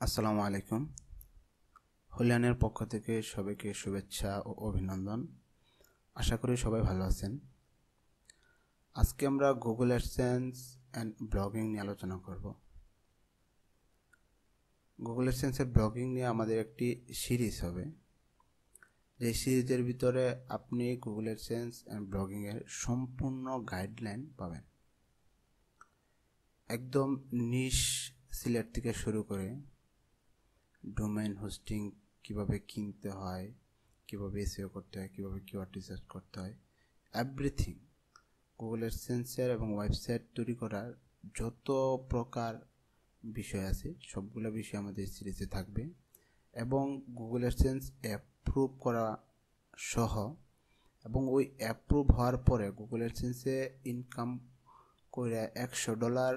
আসসালামু আলাইকুম। হুলিয়ানের পক্ষ থেকে সবাইকে শুভেচ্ছা ও অভিনন্দন। আশা করি সবাই ভালো আছেন। আজকে আমরা গুগল অ্যাডসেন্স অ্যান্ড ব্লগিং নিয়ে আলোচনা করব। গুগল অ্যাডসেন্সের ব্লগিং নিয়ে আমাদের একটি সিরিজ হবে, যে সিরিজের ভিতরে আপনি গুগল অ্যাডসেন্স অ্যান্ড ব্লগিংয়ের সম্পূর্ণ গাইডলাইন পাবেন। একদম নিশ সিলেক্ট থেকে শুরু করে ডোমেইন হোস্টিং কীভাবে কিনতে হয়, কীভাবে এসইও করতে হয়, কীভাবে কিওয়ার্ড রিসার্চ করতে হয়, এভরিথিং গুগল অ্যাডসেন্সের এবং ওয়েবসাইট তৈরি করার যত প্রকার বিষয় আছে সবগুলো বিষয় আমাদের সিরিজে থাকবে। এবং গুগল অ্যাডসেন্স অ্যাপ্রুভ করা সহ, এবং ওই অ্যাপ্রুভ হওয়ার পরে গুগল অ্যাডসেন্সে ইনকাম করে $100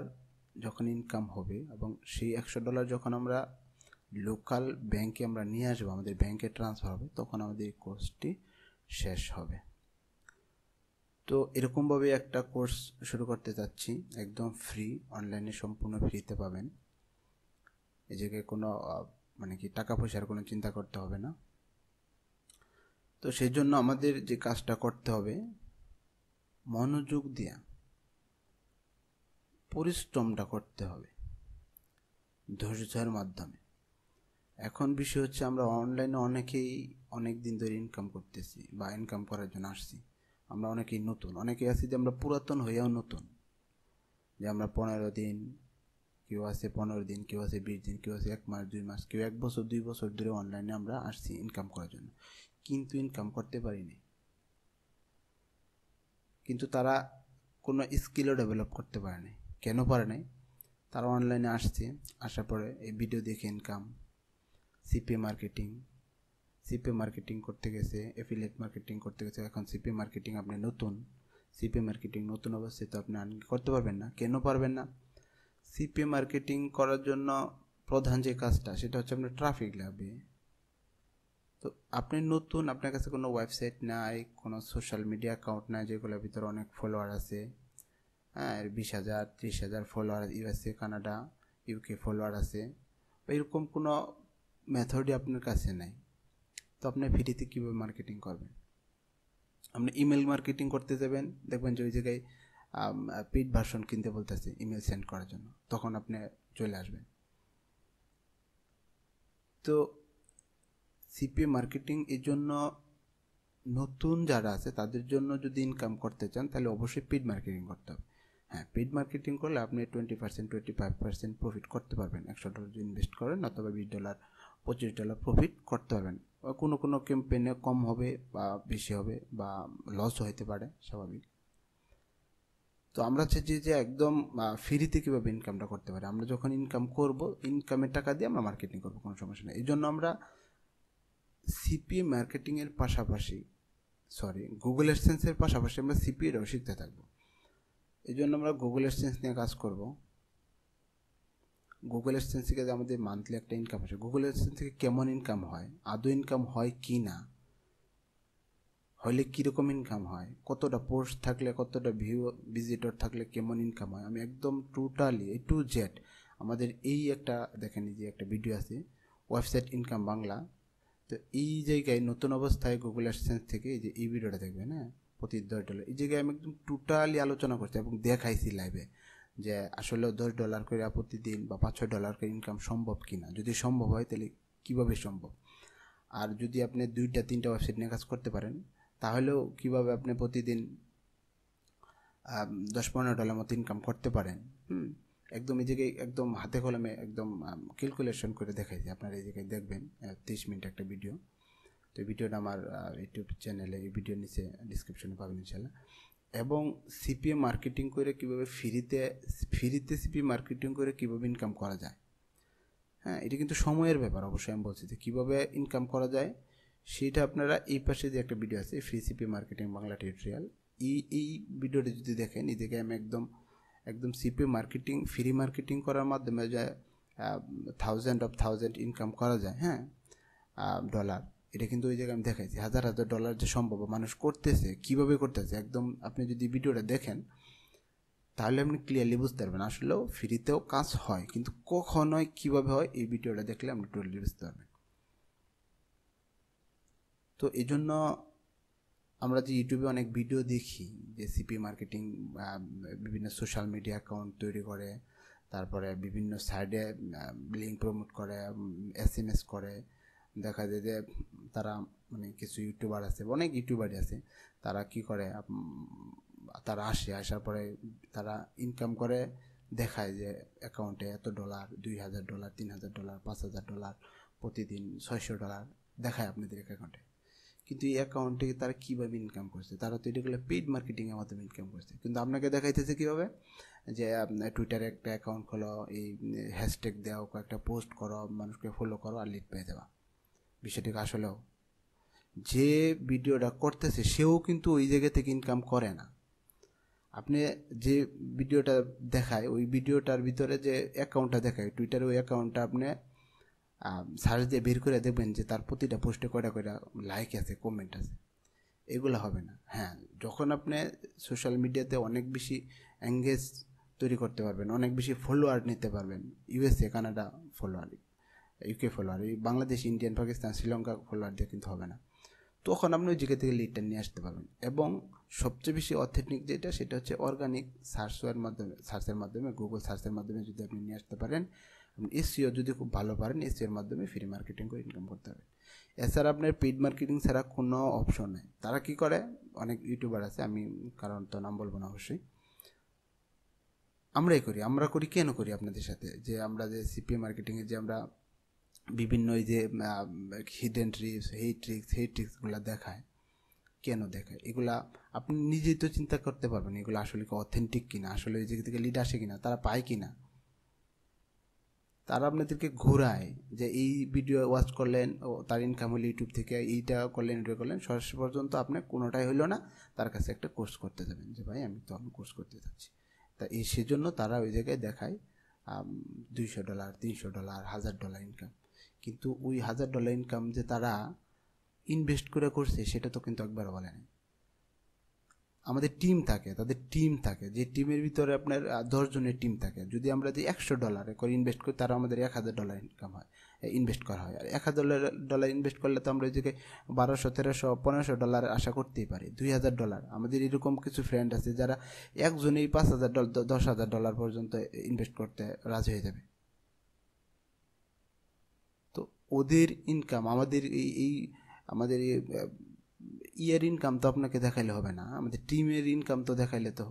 যখন ইনকাম হবে, এবং সেই $100 যখন আমরা লোকাল ব্যাংকে আমরা নিয়ে আসবো, আমাদের ব্যাংকে ট্রান্সফার হবে, তখন আমাদের এই কোর্সটি শেষ হবে। তো এরকমভাবে একটা কোর্স শুরু করতে যাচ্ছি, একদম ফ্রি, অনলাইনে সম্পূর্ণ ফ্রিতে পাবেন। এই জায়গায় কোনো টাকা পয়সার কোনো চিন্তা করতে হবে না। তো সেই জন্য আমাদের যে কাজটা করতে হবে, মনোযোগ দিয়া পরিশ্রমটা করতে হবে ধৈর্যের মাধ্যমে। এখন বিষয় হচ্ছে, আমরা অনলাইনে অনেকেই অনেক দিন ধরে ইনকাম করতেছি বা ইনকাম করার জন্য আসছি। আমরা অনেকেই নতুন, অনেকেই আছি যে আমরা পুরাতন হইয়াও নতুন, যে আমরা 15 দিন, কেউ আছে 15 দিন, কেউ আছে 20 দিন, কেউ আছে 1 মাস 2 মাস, কেউ 1 বছর 2 বছর ধরে অনলাইনে আমরা আসছি ইনকাম করার জন্য, কিন্তু ইনকাম করতে পারিনি। কিন্তু তারা কোনো স্কিলও ডেভেলপ করতে পারে নাই। কেন পারে নাই? তারা অনলাইনে আসছে, আসার পরে এই ভিডিও দেখে ইনকাম, সিপি মার্কেটিং করতে গেছে, অ্যাফিলিয়েট মার্কেটিং করতে গেছে। এখন সিপি মার্কেটিং আপনি নতুন, সিপি মার্কেটিং নতুন অবস্থায়, তো আপনি আর্নিং করতে পারবেন না। কেন পারবেন না? সিপি মার্কেটিং করার জন্য প্রধান যে কাজটা, সেটা হচ্ছে আপনার ট্রাফিক লাগবে। তো আপনি নতুন, আপনার কাছে কোনো ওয়েবসাইট নাই, কোনো সোশ্যাল মিডিয়া অ্যাকাউন্ট নাই যেগুলোর ভিতরে অনেক ফলোয়ার আছে, হ্যাঁ, 20,000 30,000 follower, USA Canada UK follower আছে, এরকম কোনো মেথডই আপনার কাছে নাই। তো আপনি ফ্রিতে কীভাবে মার্কেটিং করবেন? আপনি ইমেল মার্কেটিং করতে যাবেন, দেখবেন যে ওই জায়গায় পেইড ভার্সন কিনতে বলতেছে ইমেল সেন্ড করার জন্য, তখন আপনি চলে আসবেন। তো সিপি মার্কেটিং এর জন্য নতুন যারা আছে তাদের জন্য যদি ইনকাম করতে চান, তাহলে অবশ্যই পেইড মার্কেটিং করতে হবে। হ্যাঁ, পেইড মার্কেটিং করলে আপনি 20% 25% প্রফিট করতে পারবেন। $100 যদি ইনভেস্ট করেন, অথবা $20 $25 প্রফিট করতে পারবেন। কোনো কোনো ক্যাম্পেইনে কম হবে বা বেশি হবে, বা লসও হতে পারে, স্বাভাবিক। তো আমরা চাইছি যে একদম ফ্রিতে কীভাবে ইনকামটা করতে পারি। আমরা যখন ইনকাম করব, ইনকামের টাকা দিয়ে আমরা মার্কেটিং করবো, কোনো সমস্যা নেই। এই জন্য আমরা সিপি মার্কেটিংয়ের পাশাপাশি, গুগল অ্যাডসেন্সের পাশাপাশি আমরা সিপিএটাও শিখতে থাকবো। এই জন্য আমরা গুগল অ্যাডসেন্স নিয়ে কাজ করব। গুগল অ্যাডসেন্স থেকে আমাদের মান্থলি একটা ইনকাম আসে। গুগল অ্যাডসেন্স থেকে কেমন ইনকাম হয়, আদৌ ইনকাম হয় কি না, হলে কীরকম ইনকাম হয়, কতটা পোস্ট থাকলে, কতটা ভিজিটর থাকলে কেমন ইনকাম হয়, আমি একদম টোটালি A to Z আমাদের এই একটা দেখেন, যে একটা ভিডিও আছে, ওয়েবসাইট ইনকাম বাংলা। তো এই জায়গায় নতুন অবস্থায় গুগল অ্যাডসেন্স থেকে এই যে এই ভিডিওটা দেখবেন, হ্যাঁ, প্রতি $10, এই জায়গায় আমি একদম টোটালি আলোচনা করছি এবং দেখাইছি লাইভে যে আসলে $10 করে প্রতিদিন বা $5-6 করে ইনকাম সম্ভব কিনা। যদি সম্ভব হয় তাহলে কীভাবে সম্ভব, আর যদি আপনি 2-3টা ওয়েবসাইট নিয়ে কাজ করতে পারেন, তাহলেও কীভাবে আপনি প্রতিদিন $10-15 মতো ইনকাম করতে পারেন। একদম এই জায়গায় একদম হাতে কলমে একদম ক্যালকুলেশন করে দেখাইছি। আপনারা এই জায়গায় দেখবেন 30 মিনিট একটা ভিডিও। তো এই ভিডিওটা আমার ইউটিউব চ্যানেলে, এই ভিডিওর নিচে ডিসক্রিপশনে পাবেন ইনশাল্লাহ। এবং সিপিএ মার্কেটিং করে কীভাবে ফ্রিতে সিপি মার্কেটিং করে কীভাবে ইনকাম করা যায়। হ্যাঁ, এটা কিন্তু সময়ের ব্যাপার। অবশ্যই আমি বলছি যে কীভাবে ইনকাম করা যায়, সেটা আপনারা এই পাশে যে একটা ভিডিও আছে, free CP marketing Bangla tutorial, এই ভিডিওটা যদি দেখেন, এই জায়গায় আমি একদম সিপি মার্কেটিং, ফ্রি মার্কেটিং করার মাধ্যমে যে থাউজেন্ড ইনকাম করা যায়, হ্যাঁ, ডলার, এটা কিন্তু ওই জায়গায় আমি দেখাইছি। $1,000 যে সম্ভব, মানুষ করতেছে, কীভাবে করতেছে, একদম আপনি যদি ভিডিওটা দেখেন, তাহলে আপনি ক্লিয়ারলি বুঝতে পারবেন আসলেও ফ্রিতেও কাজ হয়, কিন্তু কখন হয়, কীভাবে হয়, এই ভিডিওটা দেখলে আপনি টোটালি বুঝতে পারবেন। তো এই জন্য আমরা যে ইউটিউবে অনেক ভিডিও দেখি যে সিপি মার্কেটিং বিভিন্ন সোশ্যাল মিডিয়া অ্যাকাউন্ট তৈরি করে, তারপরে বিভিন্ন সাইডে লিঙ্ক প্রমোট করে, SMS করে, দেখা যায় যে তারা মানে কিছু ইউটিউবার আছে, অনেক ইউটিউবারই আছে, তারা কি করে, তারা আসার পরে তারা ইনকাম করে, দেখায় যে অ্যাকাউন্টে এত $, $2,000, $3,000, $5,000 প্রতিদিন, $600 দেখায় আপনাদের অ্যাকাউন্টে। কিন্তু এই অ্যাকাউন্টে তারা কীভাবে ইনকাম করছে, তারা তো এটাগুলো পেইড মার্কেটিংয়ের মাধ্যমে ইনকাম করছে, কিন্তু আপনাকে দেখাইতেছে কীভাবে, যে টুইটারে একটা অ্যাকাউন্ট খোলো, এই হ্যাশট্যাগ দাও, কয়েকটা পোস্ট করো, মানুষকে ফলো করো আর লিড পেয়ে দেওয়া। বিষয়টিকে আসলেও যে ভিডিওটা করতেছে সেও কিন্তু ওই জায়গা থেকে ইনকাম করে না। আপনি যে ভিডিওটা দেখায়, ওই ভিডিওটার ভিতরে যে অ্যাকাউন্টটা দেখায় টুইটারে, ওই অ্যাকাউন্টটা আপনি সার্চ দিয়ে বের করে দেখবেন যে তার প্রতিটা পোস্টে কয়টা লাইক আছে, কমেন্ট আছে, এগুলো হবে না। হ্যাঁ, যখন আপনি সোশ্যাল মিডিয়াতে অনেক বেশি এঙ্গেজ তৈরি করতে পারবেন, অনেক বেশি ফলোয়ার নিতে পারবেন, USA, Canada follower, UK follower, এই বাংলাদেশ, ইন্ডিয়ান, পাকিস্তান, শ্রীলঙ্কা ফলোয়ার দিয়ে কিন্তু হবে না। তখন আপনি ওই জায়গা থেকে লিডটা নিয়ে আসতে পারবেন। এবং সবচেয়ে বেশি অথেন্টিক যেটা, সেটা হচ্ছে অর্গানিক সার্চের মাধ্যমে গুগল সার্চের মাধ্যমে যদি আপনি নিয়ে আসতে পারেন, আপনি SEO যদি খুব ভালো পারেন, SEOর মাধ্যমে ফ্রি মার্কেটিং করে ইনকাম করতে পারবেন। এছাড়া আপনার পেইড মার্কেটিং ছাড়া কোনো অপশন নেই। তারা কি করে, অনেক ইউটিউবার আছে, আমি কারণ তো নাম বলবো না অবশ্যই, আমরা করি কেন করি আপনাদের সাথে, যে আমরা যে সিপি মার্কেটিংয়ে যে আমরা বিভিন্ন এই যে হিডেন ট্রিক্স, হেই ট্রিক্সগুলো দেখায়, কেন দেখায়, এগুলা আপনি নিজেই তো চিন্তা করতে পারবেন এগুলো আসলে কি অথেন্টিক কিনা, আসলে ওই জায়গা থেকে লিড আসে কিনা, তারা পায় কিনা। তারা আপনাদেরকে ঘোরায় যে এই ভিডিও ওয়াচ করলেন, ও তার ইনকাম হলো ইউটিউব থেকে, এইটা করলেন, এটা করলেন, শেষ পর্যন্ত আপনি কোনোটাই হইলো না, তার কাছে একটা কোর্স করতে যাবেন, যে ভাই আমি তো আমি কোর্স করতে যাচ্ছি। তা এই সেজন্য তারা ওই জায়গায় দেখায় $200, $300, $1,000 ইনকাম, কিন্তু ওই $1,000 ইনকাম যে তারা ইনভেস্ট করে করছে সেটা তো কিন্তু একবার বলে নাই। আমাদের টিম থাকে, তাদের টিম থাকে, যে টিমের ভিতরে আপনার 10 জনের টিম থাকে, যদি আমরা যে $100 করে ইনভেস্ট করি, তারা আমাদের $1,000 ইনকাম হয়, ইনভেস্ট করা হয়। আর $1,000 ইনভেস্ট করলে তো আমরা ওই জায়গায় $1,200, $1,300, $1,500 আশা করতেই পারি, $2,000। আমাদের এরকম কিছু ফ্রেন্ড আছে যারা একজনেই $5,000, $10,000 পর্যন্ত ইনভেস্ট করতে রাজি হয়ে যাবে। তো ওদের ইনকাম আমাদের আমাদের ইয়ের ইনকাম তো আপনাকে দেখাইলে হবে না, আমাদের টিমের ইনকাম তো দেখাইলে তো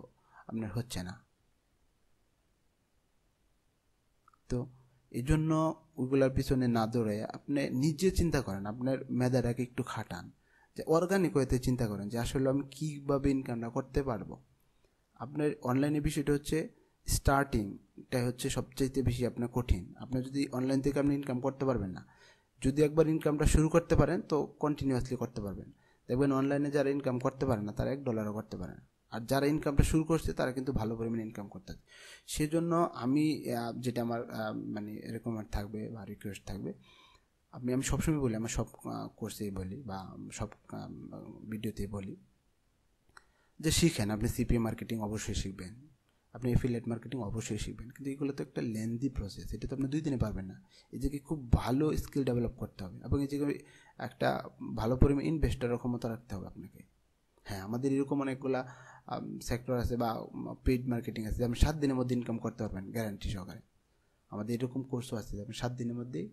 আপনার হচ্ছে না। তো এই জন্য ওইগুলোর পিছনে না দৌড়ে আপনি নিজে চিন্তা করেন, আপনার মেধাটাকে একটু খাটান, যে অর্গানিক ওয়েতে চিন্তা করেন যে আসলে আমি কীভাবে ইনকামটা করতে পারবো। আপনার অনলাইনে বিষয়টা হচ্ছে স্টার্টিংটাই হচ্ছে সবচাইতে বেশি আপনার কঠিন। আপনার যদি অনলাইন থেকে আপনি ইনকাম করতে পারবেন না, যদি একবার ইনকামটা শুরু করতে পারেন তো কন্টিনিউয়াসলি করতে পারবেন। দেখবেন অনলাইনে যারা ইনকাম করতে পারে না তারা $1 করতে পারে না, আর যারা ইনকামটা শুরু করছে তারা কিন্তু ভালো পরিমাণে ইনকাম করতে। সেজন্য আমি যেটা আমার মানে রেকমেন্ড থাকবে বা রিকোয়েস্ট থাকবে, আমি সবসময় বলি, আমার সব কোর্সেই বলি বা সব ভিডিওতেই বলি, যে শিখেন, আপনি সিপি মার্কেটিং অবশ্যই শিখবেন, আপনি এফিলিয়েট মার্কেটিং অবশ্যই শিখবেন, কিন্তু এগুলো তো একটা লেন্দি প্রসেস, এটা তো আপনি 2 দিনে পারবেন না। এই যে খুব ভালো স্কিল ডেভেলপ করতে হবে এবং এই যে একটা ভালো পরিমাণ ইনভেস্টারের ক্ষমতা রাখতে হবে আপনাকে। হ্যাঁ, আমাদের এরকম অনেকগুলা সেক্টর আছে বা পেইড মার্কেটিং আছে যে আপনি 7 দিনের মধ্যে ইনকাম করতে পারবেন গ্যারান্টি সহকারে। আমাদের এরকম কোর্সও আছে যে আপনি 7 দিনের মধ্যেই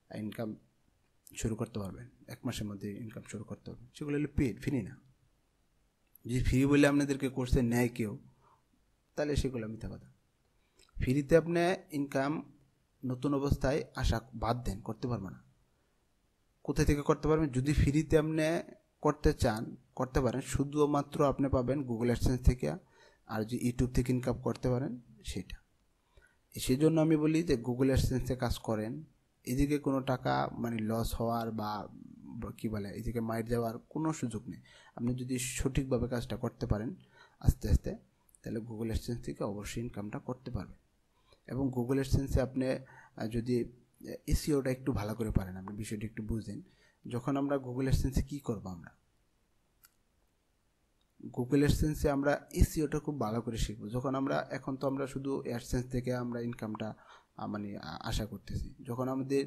ইনকাম শুরু করতে পারবেন, 1 মাসের মধ্যে ইনকাম শুরু করতে পারবেন। সেগুলো হলো পেইড, ফ্রি না। যদি ফ্রি বলে আপনাদেরকে কোর্সে নেয় কেউ, তাহলে সেগুলো মিথ্যা কথা। ফ্রিতে আপনি ইনকাম নতুন অবস্থায় আসা বাদ দেন, করতে পারবো না। কোথা থেকে করতে পারবেন? যদি ফ্রিতে আপনি করতে চান করতে পারেন, শুধুমাত্র আপনি পাবেন গুগল অ্যাডসেন্স থেকে, আর যদি ইউটিউব থেকে ইনকাম করতে পারেন সেটা। সেই জন্য আমি বলি যে গুগল অ্যাডসেন্সে কাজ করেন, এদিকে কোনো টাকা মানে লস হওয়ার বা কী বলে এদিকে মাইর যাওয়ার কোনো সুযোগ নেই। আপনি যদি সঠিকভাবে কাজটা করতে পারেন আস্তে আস্তে, তাহলে গুগল অ্যাডসেন্স থেকে অবশ্যই ইনকামটা করতে পারবেন। এবং গুগল অ্যাডসেন্সে আপনি যদি এসইওটা একটু ভালো করে পারেন, আপনি বিষয়টি একটু বুঝেন। যখন আমরা গুগল অ্যাডসেন্সে কী করবো, আমরা গুগল অ্যাডসেন্সে আমরা এসইওটা খুব ভালো করে শিখবো। যখন আমরা এখন তো আমরা শুধু অ্যাডসেন্স থেকে আমরা ইনকামটা মানে আশা করতেছি। যখন আমাদের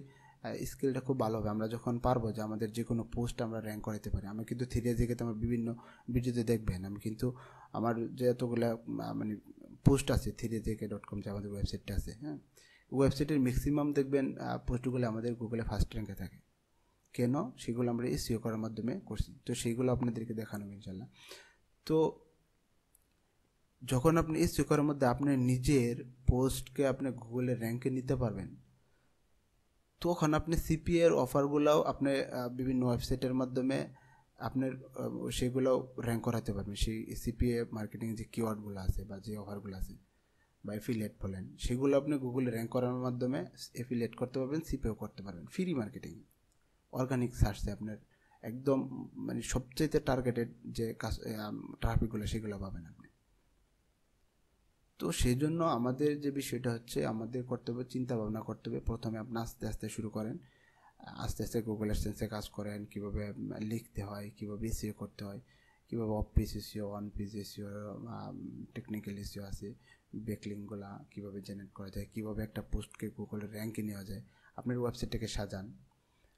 স্কিলটা খুব ভালো হবে, আমরা যখন পারবো যে আমাদের যে কোনো পোস্ট আমরা র্যাঙ্ক করাতে পারি। আমি কিন্তু থ্রি থেকে আমার বিভিন্ন ভিডিওতে দেখবেন, আমি কিন্তু আমার যে এতগুলো মানে পোস্ট আছে threejk.com যে আমাদের ওয়েবসাইটটা আছে, হ্যাঁ, ওয়েবসাইটের ম্যাক্সিমাম দেখবেন পোস্টগুলো আমাদের গুগলে ফার্স্ট র্যাঙ্কে থাকে। কেন? সেগুলো আমরা এসইও করার মাধ্যমে করছি। তো সেইগুলো আপনাদেরকে দেখানো ইনশাল্লাহ। তো যখন আপনি এসইও করার মধ্যে আপনার নিজের পোস্টকে আপনি গুগলে র্যাঙ্কে নিতে পারবেন, তখন আপনি সিপিএর অফারগুলোও আপনি বিভিন্ন ওয়েবসাইটের মাধ্যমে আপনার সেগুলো র্যাঙ্ক করাতে পারবেন। সেই সিপিএ মার্কেটিং যে কিওয়ার্ডগুলো আছে বা যে অফারগুলো আছে বা এফিলিয়েট বলেন, সেগুলো আপনি গুগলে র্যাঙ্ক করার মাধ্যমে এফিলিয়েট করতে পারবেন, সিপিএও করতে পারবেন। ফ্রি মার্কেটিং, অর্গানিক সার্চে আপনার একদম মানে সবচেয়ে টার্গেটেড যে ট্রাফিকগুলো সেগুলো পাবেন আপনি। তো সেই জন্য আমাদের যে বিষয়টা হচ্ছে, আমাদের করতে হবে চিন্তা ভাবনা করতে হবে। প্রথমে আপনি আস্তে আস্তে শুরু করেন, আস্তে আস্তে গুগল অ্যাডসেন্সে কাজ করেন, কীভাবে লিখতে হয়, কীভাবে এসইও করতে হয়, কীভাবে of page SEO, on page SEO, technical SEO আছে, ব্যাকলিংগুলা কীভাবে জেনারেট করা যায়, কীভাবে একটা পোস্টকে গুগলের র্যাঙ্কে নেওয়া যায়, আপনার ওয়েবসাইটটাকে সাজান।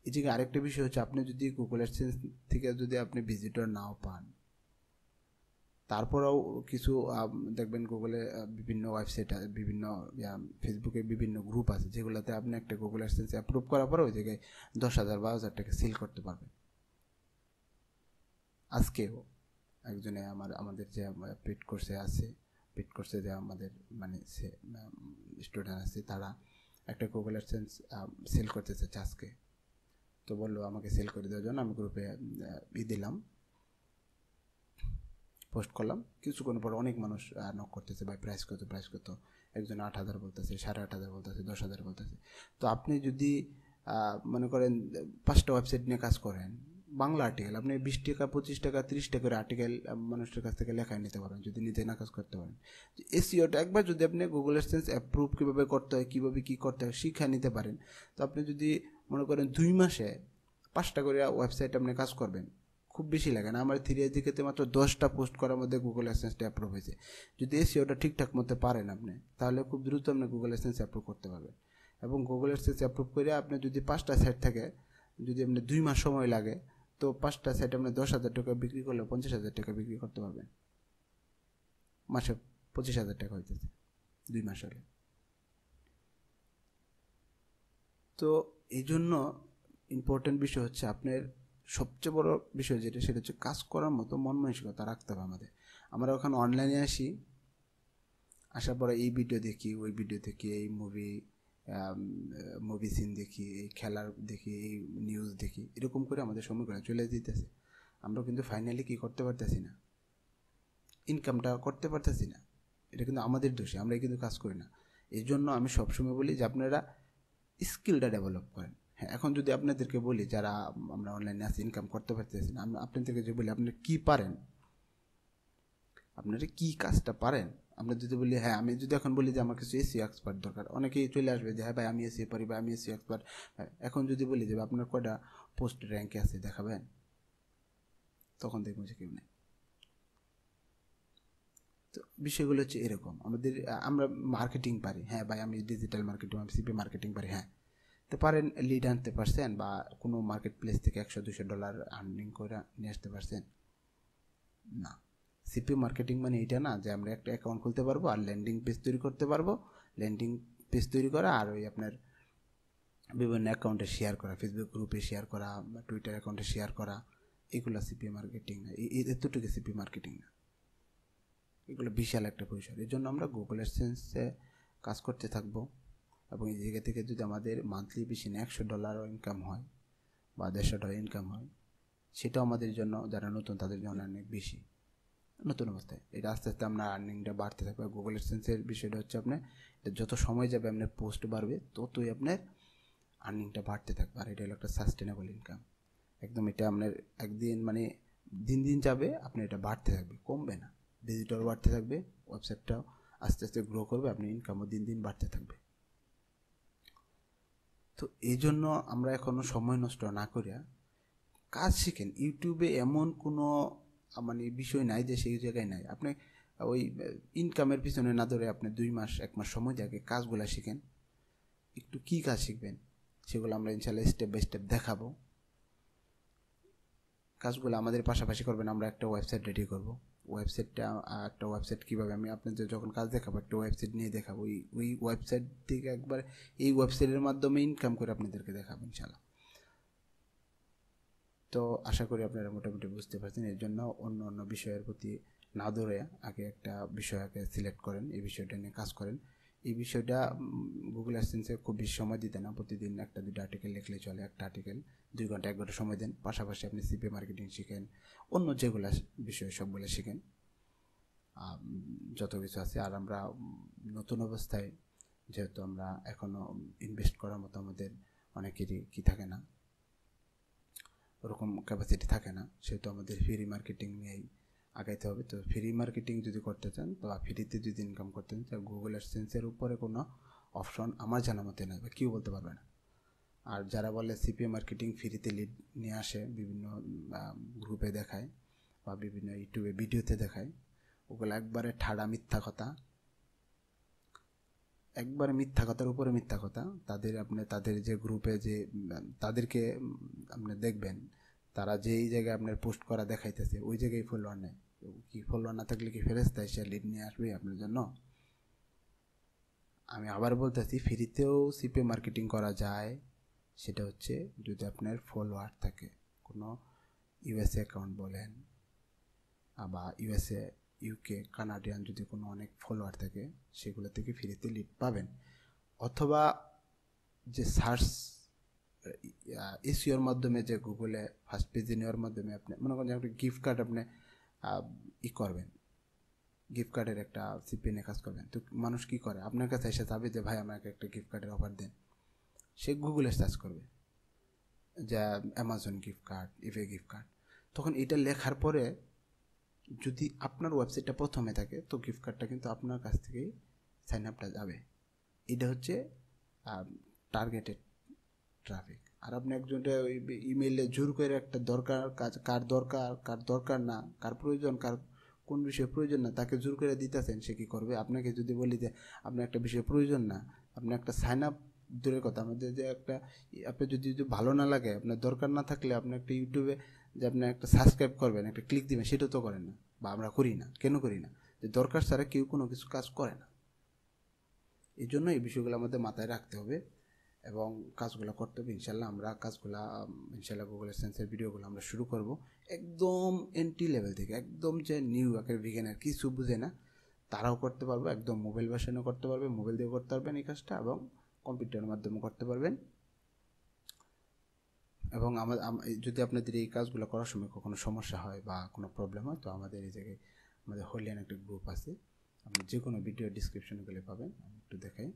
এই যে আরেকটা বিষয় হচ্ছে, আপনি যদি গুগল অ্যাডসেন্স থেকে যদি আপনি ভিজিটর নাও পান, তারপরেও কিছু দেখবেন গুগলে বিভিন্ন ওয়েবসাইট আছে, বিভিন্ন ফেসবুকে বিভিন্ন গ্রুপ আছে, যেগুলোতে আপনি একটা গুগল অ্যাডসেন্স অ্যাপ্রুভ করার পরে ওই জায়গায় 10,000 12,000 টাকা সেল করতে পারবেন। আজকেও একজনে আমাদের যে পেড কোর্সে আছে, পেড কোর্সে যে আমাদের মানে স্টুডেন্ট আছে, তারা একটা গুগল অ্যাডসেন্স সেল করতে চাচ্ছে আজকে। তো বললো আমাকে সেল করে দেওয়ার জন্য, আমি গ্রুপে দিলাম, পোস্ট করলাম। কিছুক্ষণ পর অনেক মানুষ নক করতেছে, ভাই প্রাইস কত, প্রাইস কত। একজন 8,000 বলতেছে, 8,500 বলতেছে, 10,000 বলতেছে। তো আপনি যদি মনে করেন 5টা ওয়েবসাইট নিয়ে কাজ করেন, বাংলা আর্টিকেল আপনি 20 টাকা 25 টাকা 30 টাকার আর্টিকেল মানুষের কাছ থেকে লেখায় নিতে পারেন, যদি নিজে না কাজ করতে পারেন। এসইওটা একবার যদি আপনি গুগল অ্যাডসেন্স অ্যাপ্রুভ কীভাবে করতে হয়, কীভাবে কী করতে হয় শিখে নিতে পারেন, তো আপনি যদি মনে করেন 2 মাসে 5টা করে ওয়েবসাইট আপনি কাজ করবেন, খুব বেশি লাগে না। আমার থ্রিএজিকেতে মাত্র 10টা পোস্ট করার মধ্যে গুগল অ্যাডসেন্সটা অ্যাপ্রুভ হয়েছে। যদি এসইওটা ঠিকঠাক মতো পারেন আপনি, তাহলে খুব দ্রুত আপনি গুগল অ্যাডসেন্স অ্যাপ্রুভ করতে পারবেন। এবং গুগল অ্যাডসেন্স অ্যাপ্রুভ করে আপনি যদি 5টা সাইট থাকে, যদি আপনি 2 মাস সময় লাগে, তো 5টা সাইট আপনি 10,000 টাকা বিক্রি করলে 50,000 টাকা বিক্রি করতে পারবেন। মাসে 25,000 টাকা হইতেছে 2 মাস হলে। তো এই জন্য ইম্পর্টেন্ট বিষয় হচ্ছে, আপনার সবচেয়ে বড় বিষয় যেটা, সেটা হচ্ছে কাজ করার মতো মন মানসিকতা রাখতে হবে আমাদের। আমরা ওখানে অনলাইনে আসার পরে এই ভিডিও দেখি, ওই ভিডিও দেখি, এই মুভি সিন দেখি, এই খেলার দেখি, এই নিউজ দেখি, এরকম করে আমাদের সময়গুলো চলে যেতেছে। আমরা কিন্তু ফাইনালি কী করতে পারতেছি না, ইনকামটা করতে পারতেছি না। এটা কিন্তু আমাদের দোষে, আমরা কিন্তু কাজ করি না। এই জন্য আমি সবসময় বলি যে আপনারা স্কিলটা ডেভেলপ করেন। হ্যাঁ, এখন যদি আপনাদেরকে বলি যারা আমরা অনলাইনে আছি, ইনকাম করতে পারতেছি না, আমরা আপনাদেরকে যে বলি আপনি কী পারেন, আপনারা কী কাজটা পারেন, আমরা যদি বলি হ্যাঁ, আমি যদি এখন বলি যে আমার কিছু এসইও এক্সপার্ট দরকার, অনেকেই চলে আসবে যে হ্যাঁ ভাই আমি এসইও পারি বা আমি এসইও এক্সপার্ট। এখন যদি বলি যে আপনার কয়টা পোস্ট র্যাঙ্কে আছে দেখাবেন, তখন দেখবেন যে কেউ নেই। তো বিষয়গুলো হচ্ছে এরকম। আমরা মার্কেটিং পারি, হ্যাঁ ভাই আমি ডিজিটাল মার্কেটিং, আমি সিপি মার্কেটিং পারি, হ্যাঁ তো পারেন। লিড আনতে পারছেন বা কোনো মার্কেট প্লেস থেকে $100-200 আর্নিং করে নিয়ে আসতে পারছেন? না। সিপি মার্কেটিং মানে এটা না যে আমরা একটা অ্যাকাউন্ট খুলতে পারবো আর ল্যান্ডিং পেজ তৈরি করতে পারবো, ল্যান্ডিং পেজ তৈরি করা আর ওই আপনার বিভিন্ন অ্যাকাউন্টে শেয়ার করা, ফেসবুক গ্রুপে শেয়ার করা, টুইটার অ্যাকাউন্টে শেয়ার করা, এগুলো সিপি মার্কেটিং না। এতটুকু সিপি মার্কেটিং না, এগুলো বিশাল একটা পরিসর। এই জন্য আমরা গুগল অ্যাডসেন্সে কাজ করতে থাকবো। এবং এই জায়গা থেকে যদি আমাদের মান্থলি বেশি না $100 ইনকাম হয় বা $150 ইনকাম হয়, সেটাও আমাদের জন্য, যারা নতুন তাদের জন্য অনেক বেশি। নতুন অবস্থায় এটা আস্তে আস্তে আমরা আর্নিংটা বাড়তে থাকবে। গুগল অ্যাডসেন্সের বিষয়টা হচ্ছে আপনার যত সময় যাবে আপনার পোস্ট বাড়বে, ততই আপনার আর্নিংটা বাড়তে থাকবে। আর এটা হলো একটা সাস্টেনেবল ইনকাম একদম। এটা আপনার একদিন মানে দিন দিন যাবে, আপনার এটা বাড়তে থাকবে, কমবে না। ভিজিটর বাড়তে থাকবে, ওয়েবসাইটটাও আস্তে আস্তে গ্রো করবে, আপনার ইনকামও দিন দিন বাড়তে থাকবে। তো এই জন্য আমরা এখনও সময় নষ্ট না করিয়া কাজ শিখেন। ইউটিউবে এমন কোনো মানে বিষয় নাই যে সেই জায়গায় নাই। আপনি ওই ইনকামের পিছনে না ধরে আপনি 2 মাস 1 মাস সময় দিয়ে আগে কাজগুলো শিখেন। একটু কী কাজ শিখবেন সেগুলো আমরা ইনশাল্লাহ স্টেপ বাই স্টেপ দেখাবো। কাজগুলো আমাদের পাশাপাশি করবেন। আমরা একটা ওয়েবসাইট রেডি করব। একটা ওয়েবসাইট কীভাবে, আমি আপনাদের যখন কাজ দেখাবো একটা ওয়েবসাইট নিয়ে দেখাবো। ওই ওয়েবসাইট থেকে একবার এই ওয়েবসাইটের মাধ্যমে ইনকাম করে আপনাদেরকে দেখাবো ইনশাল্লাহ। তো আশা করি আপনারা মোটামুটি বুঝতে পারছেন। এর জন্য অন্য অন্য বিষয়ের প্রতি না ধরে আগে একটা বিষয়কে সিলেক্ট করেন, এই বিষয়টা নিয়ে কাজ করেন। এই বিষয়টা গুগল অ্যাডসেন্সে খুব বেশি সময় দিতে না, প্রতিদিন 1-2 আর্টিকেল লিখলে চলে। একটা আর্টিকেল 2 ঘন্টা 1 ঘন্টা সময় দেন, পাশাপাশি আপনি সিপি মার্কেটিং শিখেন, অন্য যেগুলো বিষয় সবগুলো শিখেন, যত কিছু আছে। আর আমরা নতুন অবস্থায় যেহেতু আমরা এখনও ইনভেস্ট করার মতো আমাদের অনেকেরই কি থাকে না, ওরকম ক্যাপাসিটি থাকে না, সেহেতু আমাদের ফ্রি মার্কেটিং নিয়েই আগাইতে হবে। তো ফ্রি মার্কেটিং যদি করতে চান, তো ফ্রিতে যদি ইনকাম করতে চান, তাহলে গুগল অ্যাডসেন্সের উপরে কোনো অপশন আমার জানা মতে নেই, বা কেউ বলতে পারবে না। আর যারা বলে সিপিএ মার্কেটিং ফ্রিতে লিড নিয়ে আসে, বিভিন্ন গ্রুপে দেখায় বা বিভিন্ন ইউটিউবে ভিডিওতে দেখায়, ওগুলো একবারে ঠাড়া মিথ্যা কথা, একবারে মিথ্যা কথার উপরে মিথ্যা কথা। তাদের যে গ্রুপে যে তাদেরকে আপনি দেখবেন, তারা যেই জায়গায় আপনার পোস্ট করা দেখাইতেছে ওই জায়গায় ফলোয়ার নেই। কি ফলোয়ার না থাকলে কি ফেরেশতা এসে লিড নিয়ে আসবে আপনার জন্য? আমি আবার বলতেছি, ফ্রিতেও সিপি মার্কেটিং করা যায়। সেটা হচ্ছে যদি আপনার ফলোয়ার থাকে, কোনো ইউএসএ অ্যাকাউন্ট বলেন বা ইউএসএ, ইউকে, কানাডিয়ান যদি কোনো অনেক ফলোয়ার থাকে, সেগুলো থেকে ফ্রিতে লিড পাবেন। অথবা যে সার্চ এসইওর মাধ্যমে, যে গুগলে ফার্স্ট পেজে নেওয়ার মাধ্যমে আপনি মনে করেন যে আপনি গিফট কার্ড আপনি করবেন, গিফট কার্ডের একটা সিপি নিয়ে কাজ করবেন। তো মানুষ কী করে, আপনার কাছে এসে যাবে যে ভাই আমাকে একটা গিফট কার্ডের অফার দেন। সে গুগলে সার্চ করবে যে অ্যামাজন গিফট কার্ড, ইবে গিফট কার্ড। তখন এটা লেখার পরে যদি আপনার ওয়েবসাইটটা প্রথমে থাকে, তো গিফট কার্ডটা কিন্তু আপনার কাছ থেকেই সাইন আপটা যাবে। এটা হচ্ছে টার্গেটেড ট্রাফিক। আর আপনি একজনটা ওই ইমেইলে জোর করে একটা দরকার কাজ, কার দরকার না, কার প্রয়োজন, কার কোন বিষয়ে প্রয়োজন না, তাকে জোর করে দিতেছেন। সে কী করবে? আপনাকে যদি বলি যে আপনার একটা বিষয়ে প্রয়োজন না, আপনি একটা সাইন আপ, দূরের কথা, আমাদের যে একটা আপনি যদি ভালো না লাগে, আপনার দরকার না থাকলে আপনি একটা ইউটিউবে যে আপনি একটা সাবস্ক্রাইব করবেন, একটা ক্লিক দিবেন, সেটা তো করেন না, বা আমরা করি না। কেন করি না? যে দরকার ছাড়া কেউ কোনো কিছু কাজ করে না। এই জন্য এই বিষয়গুলো আমাদের মাথায় রাখতে হবে এবং কাজগুলো করতে হবে। ইনশাল্লাহ আমরা কাজগুলো ইনশাল্লাহ গুগল অ্যাডসেন্সের ভিডিওগুলো আমরা শুরু করব একদম এন্ট্রি লেভেল থেকে। একদম যে নিউ একের বিগিনার, কিছু বুঝে না, তারাও করতে পারবে। একদম মোবাইল ভার্সনেও করতে পারবে, মোবাইল দিয়ে করতে পারবেন এই কাজটা, এবং কম্পিউটারের মাধ্যমে করতে পারবেন। এবং যদি আপনাদের এই কাজগুলো করার সময় কখনো সমস্যা হয় বা কোনো প্রবলেম হয়, তো আমাদের এই জায়গায় আমাদের হলিয়ান একটা গ্রুপ আছে, আপনি যে কোনো ভিডিও ডিসক্রিপশনে গেলে পাবেন। আমি একটু দেখাই।